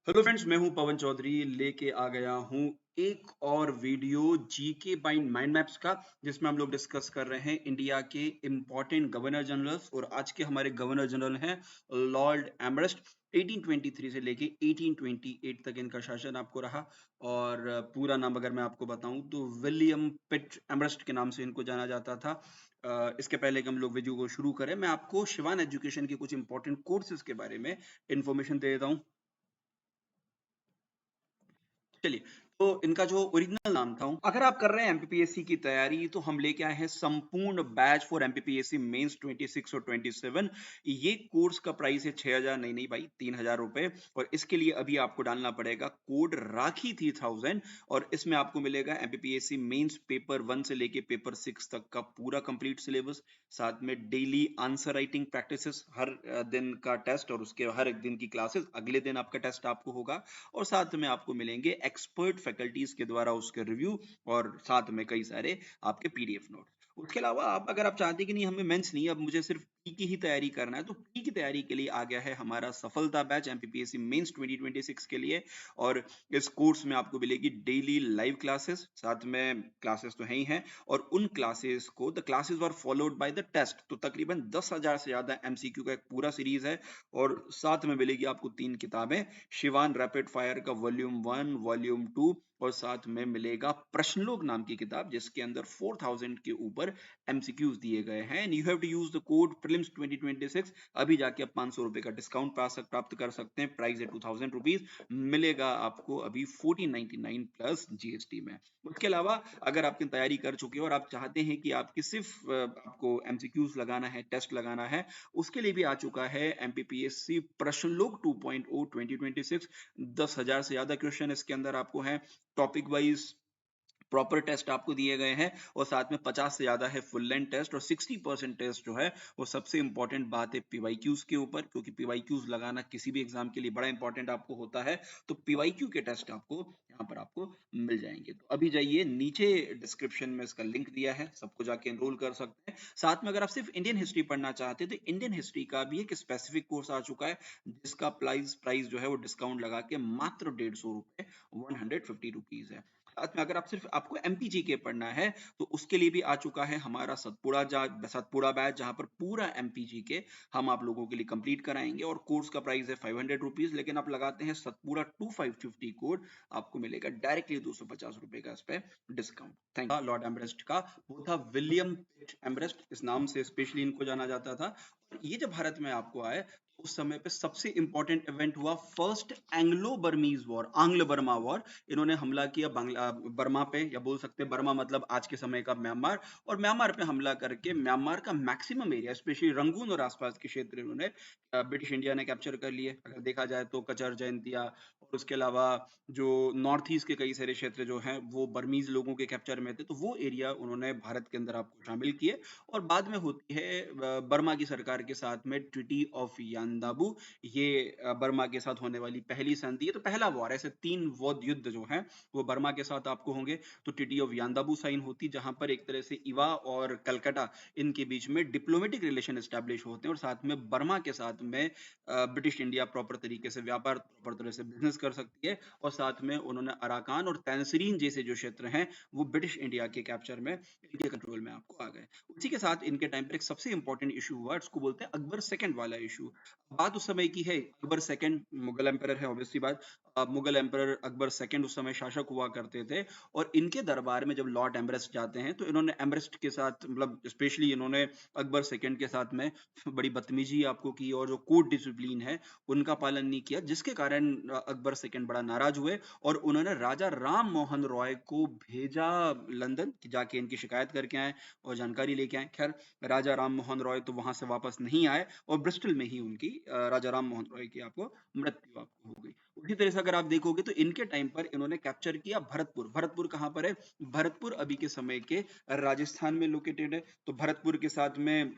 Hello friends, मैं हूं पवन चौधरी। लेके आ गया हूं एक और video GK by mind maps का, जिसमें हम लोग डिस्कस कर रहे हैं इंडिया के इम्पोर्टेंट गवर्नर जनरल्स। और आज के हमारे गवर्नर जनरल हैं लॉर्ड एमरेस्ट। 1823 से लेके 1828 तक इनका शासन आपको रहा। और पूरा नाम अगर मैं आपको बताऊं तो विलियम पिट एमरेस्ट के नाम से इनको जाना जाता था। इसके पहले कि हम लोग वीडियो को शुरू करें, मैं आपको शिवान एजुकेशन के कुछ इंपॉर्टेंट कोर्सेज के बारे में इंफॉर्मेशन दे देता हूं। चलिए, तो इनका जो ओरिजिनल नाम था, अगर आप कर रहे हैं एमपीपीएससी की तैयारी तो हम लेके आए हैं संपूर्ण बैच फॉर एमपीपीएससी मेंस 26 और 27। ये कोर्स का प्राइस है 6000, नहीं भाई, 3000 रुपए। और इसके लिए अभी आपको डालना पड़ेगा कोड राखी 3000। और इसमें आपको मिलेगा एमपीपीएससी मेंस पेपर 1 से लेके पेपर 6 तक का पूरा कंप्लीट सिलेबस, साथ में डेली आंसर राइटिंग प्रैक्टिसेस, हर दिन का टेस्ट और उसके हर एक दिन की क्लासेस, अगले दिन आपका टेस्ट आपको होगा। और साथ में आपको मिलेंगे एक्सपर्ट फैकल्टीज के द्वारा उसके रिव्यू, और साथ में कई सारे आपके पीडीएफ नोट। उसके अलावा आप अगर आप चाहते हैं कि नहीं, हमें मेंस नहीं, अब मुझे सिर्फ प्री की ही तैयारी करना है, तो प्री की तैयारी के लिए आ गया है हमारा सफलता बैच एमपीपीएससी मेंस 2026 के लिए। और इस कोर्स में आपको मिलेगी डेली लाइव क्लासेस, साथ में क्लासेस तो है ही हैं, और उन क्लासेस को the classes were followed by the test. तो तकरीबन 10,000 से ज्यादा एमसीक्यू का एक पूरा सीरीज है। और साथ में मिलेगी आपको 3 किताबें, शिवान रैपिड फायर का वॉल्यूम 1, वॉल्यूम 2, और साथ में मिलेगा प्रश्नलोक नाम की किताब, जिसके अंदर 4000 के ऊपर एमसीक्यूज दिए गए हैं। And you have to use the code prelims 2026। अभी जाके आप 500 रुपए का डिस्काउंट प्राप्त कर सकते हैं। प्राइस है 2000 रुपीज, मिलेगा आपको अभी 1499 प्लस जीएसटी में। उसके अलावा अगर आपकी तैयारी कर चुके हो और आप चाहते हैं कि आपकी सिर्फ आपको एमसीक्यूज लगाना है, टेस्ट लगाना है, उसके लिए भी आ चुका है एमपीपीएससी प्रश्नलोक 2.0 2026। 10,000 से ज्यादा क्वेश्चन इसके अंदर आपको है, टॉपिक वाइज प्रॉपर टेस्ट आपको दिए गए हैं। और साथ में 50 से ज्यादा है फुल लेंथ टेस्ट, और 60% टेस्ट जो है वो सबसे इंपॉर्टेंट बात है पीवाईक्यूज के ऊपर, क्योंकि पीवाईक्यूज लगाना किसी भी एग्जाम के लिए बड़ा इंपॉर्टेंट आपको होता है। तो पीवाईक्यू के टेस्ट आपको यहाँ पर आपको मिल जाएंगे। तो अभी जाइए, नीचे डिस्क्रिप्शन में इसका लिंक दिया है, सबको जाके एनरोल कर सकते हैं। साथ में अगर आप सिर्फ इंडियन हिस्ट्री पढ़ना चाहते हैं तो इंडियन हिस्ट्री का भी एक स्पेसिफिक कोर्स आ चुका है, जिसका प्राइस जो है वो डिस्काउंट लगा के मात्र 150 रुपए, 150 रुपीज है। साथ में अगर आप सिर्फ आपको एमपीजी के पढ़ना है तो उसके लिए भी आ चुका है हमारा सतपुड़ा बैच, जहां पर पूरा एमपीजी के हम आप लोगों के लिए कंप्लीट कराएंगे। और कोर्स का प्राइस है 500 रुपीज, लेकिन आप लगाते हैं सतपुड़ा 2550 कोड, आपको मिलेगा डायरेक्टली 250 रुपए का इस पे डिस्काउंट। Thank you. लॉर्ड एमरेस्ट का वो था विलियम पिट एमरेस्ट, इस नाम से स्पेशली इनको जाना जाता था। और ये जब भारत में आपको आए, उस समय पे सबसे इंपॉर्टेंट इवेंट हुआ फर्स्ट एंग्लो बर्मीज वॉर, आंग्ल बर्मा वॉर। इन्होंने हमला किया बर्मा पे, या बोल सकते हैं बर्मा मतलब आज के समय का म्यांमार। और म्यांमार पे हमला करके म्यांमार का मैक्सिमम एरिया, स्पेशली रंगून और आसपास के क्षेत्र, इन्होंने ब्रिटिश इंडिया ने कैप्चर कर लिए। अगर देखा जाए तो कचर जयंतिया और उसके अलावा जो नॉर्थ ईस्ट के कई सारे क्षेत्र जो हैं वो बर्मीज लोगों के कैप्चर में थे, तो वो एरिया उन्होंने भारत के अंदर आपको शामिल किए। और बाद में होती है बर्मा की सरकार के साथ में ट्रीटी ऑफ यानदाबू। ये बर्मा के साथ होने वाली पहली संधि है। तो पहला वॉर, ऐसे 3 युद्ध जो हैं वो बर्मा के साथ आपको होंगे। तो ट्रीटी ऑफ यानदाबू साइन होती, जहां पर एक तरह से इवा और कलकत्ता, इनके बीच में डिप्लोमेटिक रिलेशन एस्टेब्लिश होते हैं। और साथ में बर्मा के साथ में ब्रिटिश इंडिया प्रॉपर तरीके से व्यापार, प्रॉपर तरह से बिजनेस कर सकती है। और साथ में उन्होंने अराकान और तैनसरीन जैसे जो क्षेत्र हैं वो ब्रिटिश इंडिया के कैप्चर में, इनके कंट्रोल में आपको आ गए। उसी के साथ इनके टाइम पर एक सबसे इंपॉर्टेंट इशू हुआ, इसको बोलते हैं अकबर सेकंड वाला इशू। बात उस समय की है, अकबर सेकंड मुगल एम्पायर है, ऑब्वियसली बात। मुगल एम्पायर अकबर सेकंड उस समय शासक हुआ करते थे। और इनके दरबार में जब लॉर्ड एमरेस्ट जाते हैं तो इन्होंने एमरेस्ट के साथ, मतलब स्पेशली इन्होंने अकबर सेकंड के साथ में बड़ी बदतमीजी आपको की, और जो कोर्ट डिसिप्लिन है उनका पालन नहीं किया, जिसके कारण अकबर सेकंड बड़ा नाराज हुए। और उन्होंने राजा राम मोहन रॉय को भेजा लंदन कि जाके इनकी शिकायत करके आए और जानकारी लेके आए। खैर, राजा राम मोहन रॉय तो वहां से वापस नहीं आए, और ब्रिस्टल में ही उनकी राजा राम मोहन रॉय की आपको मृत्यु आपको हो गई। उसी तरह से अगर आप देखोगे तो इनके टाइम पर इन्होंने कैप्चर किया भरतपुर। भरतपुर कहाँ पर है? भरतपुर अभी के समय के राजस्थान में लोकेटेड है। तो भरतपुर के साथ में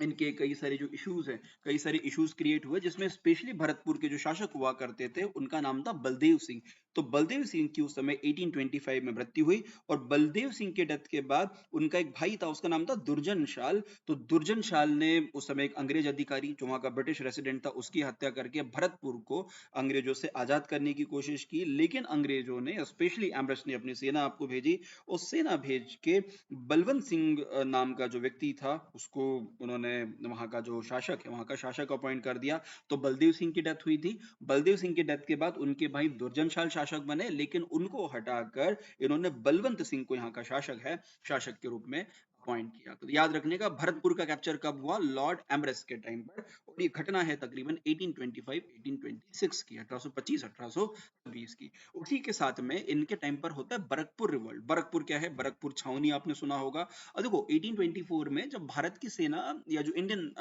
इनके कई सारे जो इश्यूज हैं, कई सारे इश्यूज क्रिएट हुए, जिसमें स्पेशली भरतपुर के जो शासक हुआ करते थे उनका नाम था बलदेव सिंह। तो बलदेव सिंह की उस समय 1825 में मृत्यु हुई और बलदेव सिंह के डेथ के बाद उनका एक भाई था, उसका नाम था दुर्जन शाल। तो दुर्जन शाल ने उस समय एक अंग्रेज अधिकारी जो वहां का ब्रिटिश रेसिडेंट था उसकी हत्या करके भरतपुर को अंग्रेजों से आजाद करने की कोशिश की, लेकिन अंग्रेजों ने स्पेशली एम्ब्रस ने अपनी सेना आपको भेजी। उस सेना भेज के बलवंत सिंह नाम का जो व्यक्ति था उसको उन्होंने वहां का जो शासक है वहां का शासक अपॉइंट कर दिया। तो बलदेव सिंह की डेथ हुई थी। बलदेव सिंह की डेथ के बाद उनके भाई दुर्जनशाल शासक बने, लेकिन उनको हटाकर इन्होंने बलवंत सिंह को यहाँ का शासक के रूप में अपॉइंट किया। तो याद रखने का, भरतपुर का कैप्चर कब हुआ? लॉर्ड एम्ब्रेस के टाइम पर, और ये घटना है तकरीबन 1825-1826 की, 1825-1826 की। उसी के साथ में इनके टाइम पर होता है बरकपुर रिवॉल्ट। बरकपुर क्या है? बरकपुर छावनी आपने सुना होगा। और देखो 1824 में जब भारत की सेना या जो इंडियन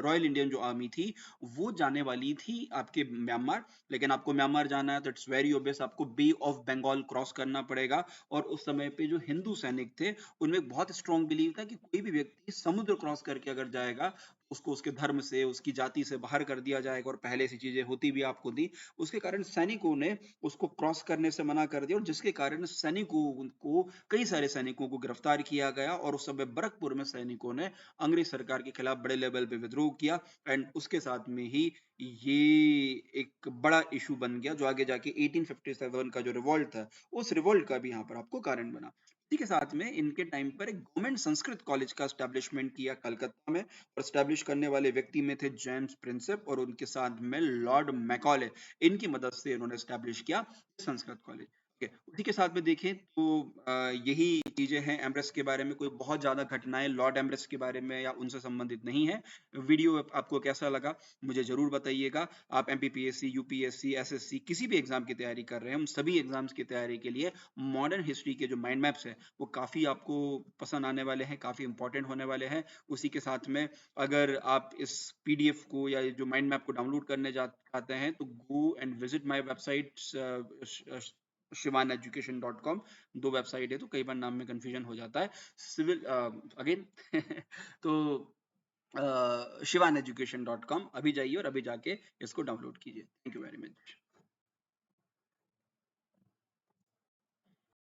रॉयल इंडियन जो आर्मी थी वो जाने वाली थी आपके म्यांमार, लेकिन आपको म्यांमार जाना है तो इट्स वेरी ऑब्वियस, आपको बे ऑफ बंगाल क्रॉस करना पड़ेगा। और उस समय पे जो हिंदू सैनिक थे उनमें एक बहुत स्ट्रॉन्ग बिलीव था कि कोई भी व्यक्ति समुद्र क्रॉस करके अगर जाएगा उसको उसके धर्म से उसकी जाति से बाहर कर दिया जाएगा, और पहले से चीजें होती भी आपको दी। उसके कारण सैनिकों ने उसको क्रॉस करने से मना कर दिया, और जिसके कारण सैनिकों को कई सारे सैनिकों को गिरफ्तार किया गया, और उस समय बरकपुर में सैनिकों ने अंग्रेज सरकार के खिलाफ बड़े लेवल पे विद्रोह किया। एंड उसके साथ में ही ये एक बड़ा इशू बन गया जो आगे जाके 1857 का जो रिवॉल्ट था उस रिवॉल्ट का भी यहाँ पर आपको कारण बना। इसी के साथ में इनके टाइम पर एक गवर्नमेंट संस्कृत कॉलेज का एस्टेब्लिशमेंट किया कलकत्ता में, और एस्टेब्लिश करने वाले व्यक्ति में थे जेम्स प्रिंसेप और उनके साथ में लॉर्ड मैकॉले। इनकी मदद से इन्होंने एस्टेब्लिश किया संस्कृत कॉलेज। उसी के साथ में देखें तो यही चीजें हैं एम्ब्रेस के बारे में। कोई बहुत ज्यादा घटनाएं लॉर्ड एम्ब्रेस के बारे में या उनसे संबंधित नहीं है। वीडियो आपको कैसा लगा मुझे जरूर बताइएगा। आप एमपीपीएससी, यूपीएससी, एसएससी किसी भी एग्जाम की तैयारी कर रहे हैं, उन सभी एग्जाम्स की तैयारी के लिए मॉडर्न हिस्ट्री के जो माइंड मैप्स है वो काफी आपको पसंद आने वाले हैं, काफी इंपॉर्टेंट होने वाले हैं। उसी के साथ में अगर आप इस पीडीएफ को या जो माइंड मैप को डाउनलोड करने चाहते हैं तो go and visit my website shivaneducation.com। दो वेबसाइट है तो कई बार नाम में कंफ्यूजन हो जाता है। सिविल अगेन तो shivaneducation.com अभी जाइए और अभी जाके इसको डाउनलोड कीजिए। Thank you very much.